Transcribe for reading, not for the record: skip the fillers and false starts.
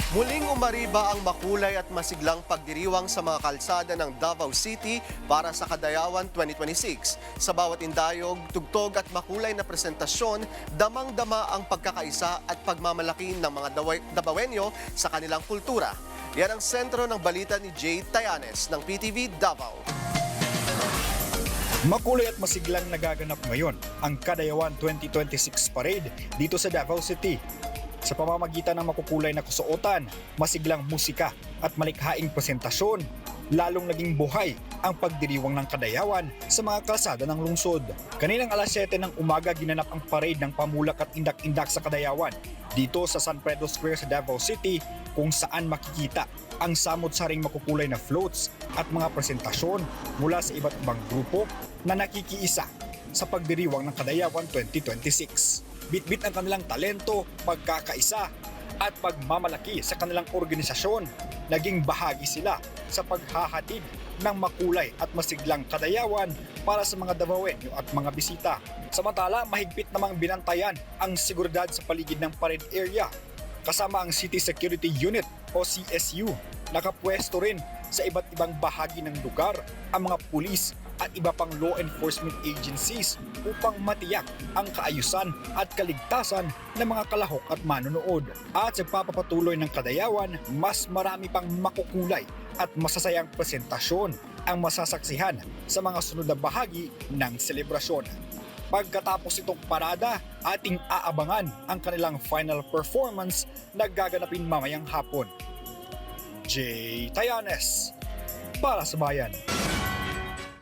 Muling umariba ang makulay at masiglang pagdiriwang sa mga kalsada ng Davao City para sa Kadayawan 2026. Sa bawat indayog, tugtog at makulay na presentasyon, damang-dama ang pagkakaisa at pagmamalaki ng mga Davaoenyo sa kanilang kultura. Yan ang sentro ng balita ni Jay Tayanes ng PTV Davao. Makulay at masiglang nagaganap ngayon ang Kadayawan 2026 Parade dito sa Davao City. Sa pamamagitan ng makukulay na kusuotan, masiglang musika at malikhaing presentasyon, lalong naging buhay ang pagdiriwang ng Kadayawan sa mga kalsada ng lungsod. Kaninang alas 7 ng umaga ginanap ang parade ng pamulak at indak-indak sa Kadayawan dito sa San Pedro Square sa Davao City, kung saan makikita ang samot-saring makukulay na floats at mga presentasyon mula sa iba't ibang grupo na nakikiisa sa pagdiriwang ng Kadayawan 2026. Bitbit ang kanilang talento, pagkakaisa at pagmamalaki sa kanilang organisasyon. Naging bahagi sila sa paghahatid ng makulay at masiglang Kadayawan para sa mga Davaoenyo at mga bisita. Samantala, mahigpit namang binantayan ang seguridad sa paligid ng parade area. Kasama ang City Security Unit o CSU, nakapwesto rin sa iba't ibang bahagi ng lugar ang mga pulis at iba pang law enforcement agencies upang matiyak ang kaayusan at kaligtasan ng mga kalahok at manonood. At sa pagpapatuloy ng Kadayawan, mas marami pang makukulay at masasayang presentasyon ang masasaksihan sa mga sunod na bahagi ng selebrasyon. Pagkatapos itong parada, ating aabangan ang kanilang final performance na gaganapin mamayang hapon. Jay Tayanes para sa Bayan.